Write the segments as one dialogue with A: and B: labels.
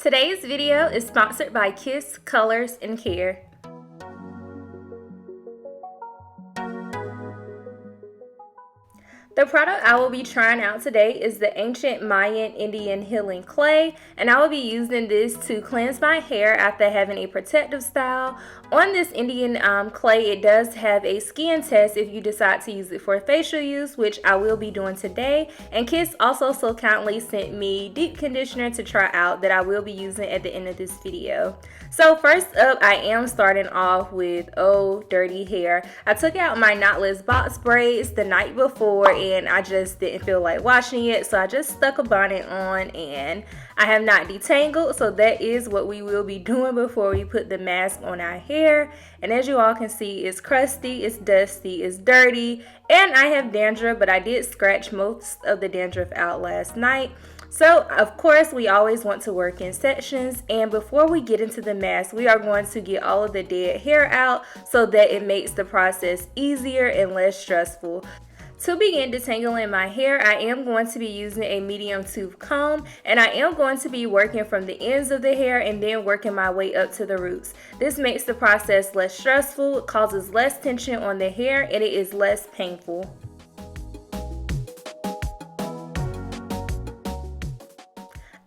A: Today's video is sponsored by Kiss Colors and Care. The product I will be trying out today is the Ancient Mayan Indian Healing Clay, and I will be using this to cleanse my hair after having a protective style. On this Indian clay, it does have a skin test if you decide to use it for facial use, which I will be doing today. And Kiss also so kindly sent me deep conditioner to try out that I will be using at the end of this video. So first up, I am starting off with dirty hair. I took out my knotless box braids the night before and I just didn't feel like washing it, so I just stuck a bonnet on, and I have not detangled, so that is what we will be doing before we put the mask on our hair. And as you all can see, it's crusty, it's dusty, it's dirty, and I have dandruff, but I did scratch most of the dandruff out last night. So of course we always want to work in sections, and before we get into the mask, we are going to get all of the dead hair out so that it makes the process easier and less stressful. To begin detangling my hair, I am going to be using a medium tooth comb, and I am going to be working from the ends of the hair and then working my way up to the roots. This makes the process less stressful, causes less tension on the hair, and it is less painful.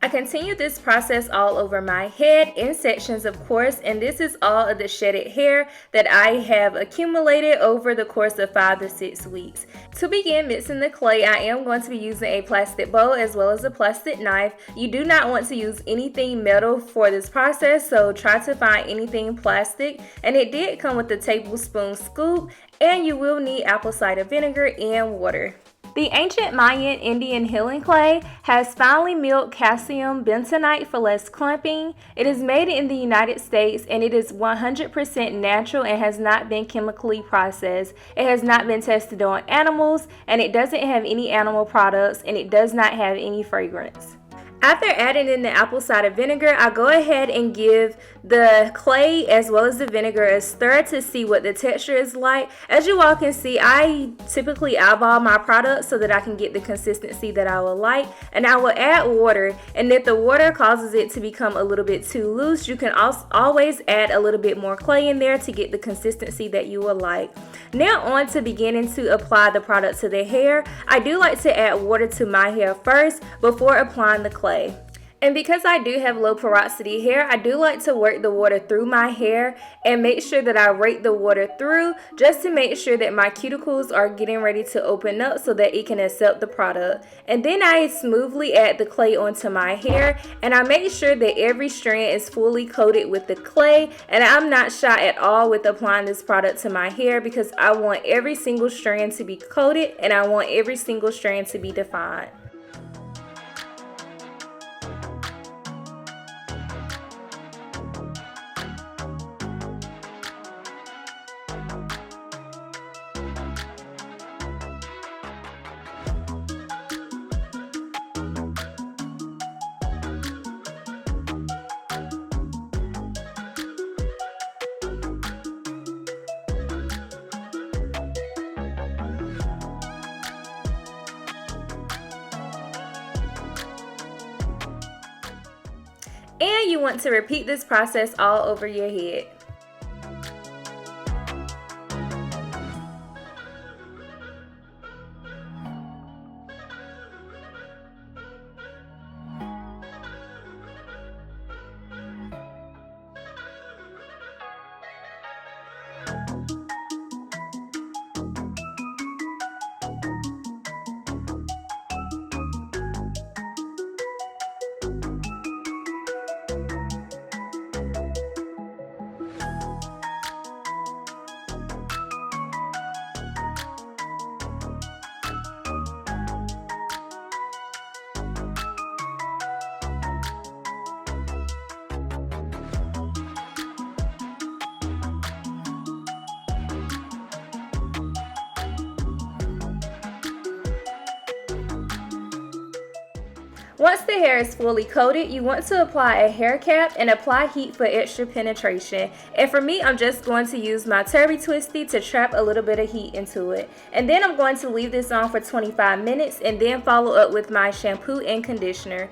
A: I continue this process all over my head in sections, of course, and this is all of the shedded hair that I have accumulated over the course of 5 to 6 weeks. To begin mixing the clay, I am going to be using a plastic bowl as well as a plastic knife. You do not want to use anything metal for this process, so try to find anything plastic. And it did come with a tablespoon scoop, and you will need apple cider vinegar and water. The Ancient Mayan Indian Healing Clay has finely milled calcium bentonite for less clumping. It is made in the United States, and it is 100% natural and has not been chemically processed. It has not been tested on animals, and it doesn't have any animal products, and it does not have any fragrance. After adding in the apple cider vinegar, I go ahead and give the clay as well as the vinegar a stir to see what the texture is like. As you all can see, I typically eyeball my product so that I can get the consistency that I would like, and I will add water, and if the water causes it to become a little bit too loose, you can always add a little bit more clay in there to get the consistency that you would like. Now on to beginning to apply the product to the hair. I do like to add water to my hair first before applying the clay. And because I do have low porosity hair, I do like to work the water through my hair and make sure that I rake the water through just to make sure that my cuticles are getting ready to open up so that it can accept the product. And then I smoothly add the clay onto my hair, and I make sure that every strand is fully coated with the clay. And I'm not shy at all with applying this product to my hair because I want every single strand to be coated and I want every single strand to be defined. And you want to repeat this process all over your head. Once the hair is fully coated, you want to apply a hair cap and apply heat for extra penetration. And for me, I'm just going to use my Turby Twisty to trap a little bit of heat into it. And then I'm going to leave this on for 25 minutes and then follow up with my shampoo and conditioner.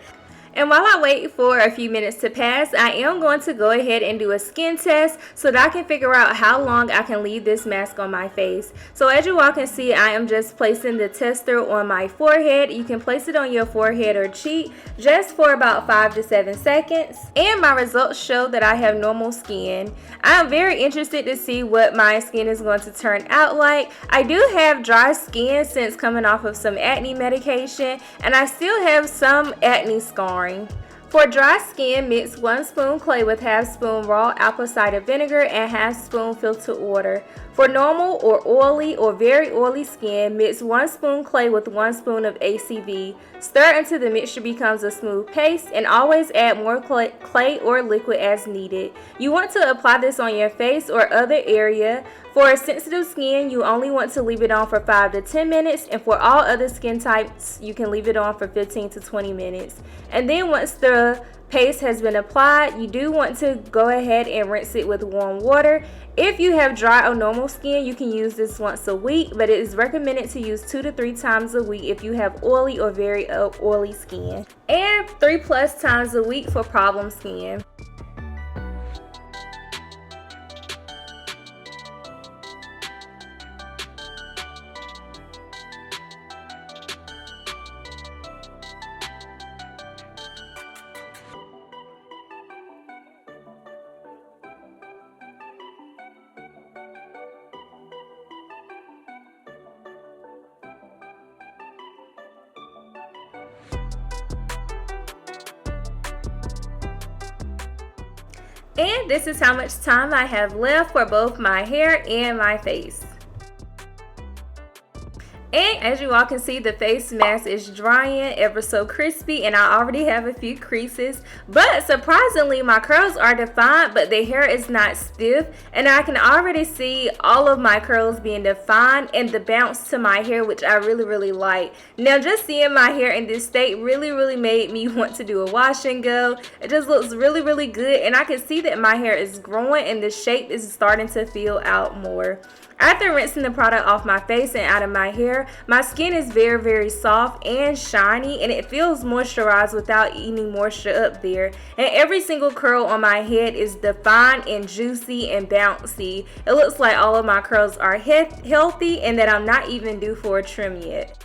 A: And while I wait for a few minutes to pass, I am going to go ahead and do a skin test so that I can figure out how long I can leave this mask on my face. So as you all can see, I am just placing the tester on my forehead. You can place it on your forehead or cheek just for about 5 to 7 seconds. And my results show that I have normal skin. I am very interested to see what my skin is going to turn out like. I do have dry skin since coming off of some acne medication, and I still have some acne scarring. For dry skin, mix 1 spoon clay with half spoon raw apple cider vinegar and half spoon filtered water. For normal or oily or very oily skin, mix 1 spoon clay with 1 spoon of ACV. Stir until the mixture becomes a smooth paste, and always add more clay or liquid as needed. You want to apply this on your face or other area. For sensitive skin, you only want to leave it on for 5 to 10 minutes, and for all other skin types, you can leave it on for 15 to 20 minutes. And then once the paste has been applied, you do want to go ahead and rinse it with warm water. If you have dry or normal skin, you can use this once a week, but it is recommended to use 2 to 3 times a week if you have oily or very oily skin, and 3+ times a week for problem skin. And this is how much time I have left for both my hair and my face. And as you all can see, the face mask is drying ever so crispy, and I already have a few creases. But surprisingly, my curls are defined, but the hair is not stiff, and I can already see all of my curls being defined and the bounce to my hair, which I really like. Now, just seeing my hair in this state really made me want to do a wash and go. It just looks really good, and I can see that my hair is growing and the shape is starting to fill out more. After rinsing the product off my face and out of my hair, my skin is very soft and shiny, and it feels moisturized without any moisture up there. And every single curl on my head is defined and juicy and bouncy. It looks like all of my curls are healthy and that I'm not even due for a trim yet.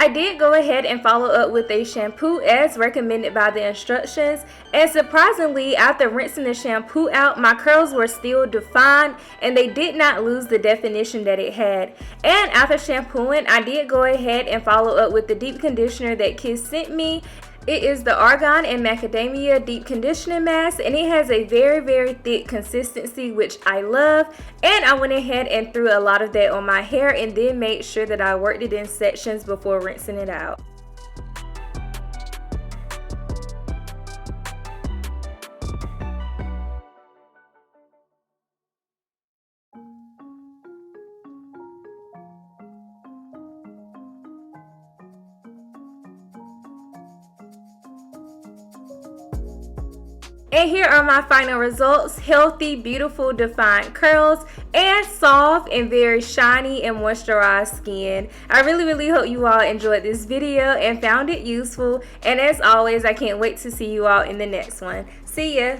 A: I did go ahead and follow up with a shampoo as recommended by the instructions, and surprisingly, after rinsing the shampoo out, my curls were still defined and they did not lose the definition that it had. And after shampooing, I did go ahead and follow up with the deep conditioner that Kiss sent me. It is the Argan and Macadamia Deep Conditioning Mask, and it has a very thick consistency, which I love. And I went ahead and threw a lot of that on my hair and then made sure that I worked it in sections before rinsing it out. And here are my final results: healthy, beautiful, defined curls, and soft and very shiny and moisturized skin. I really hope you all enjoyed this video and found it useful. And as always, I can't wait to see you all in the next one. See ya!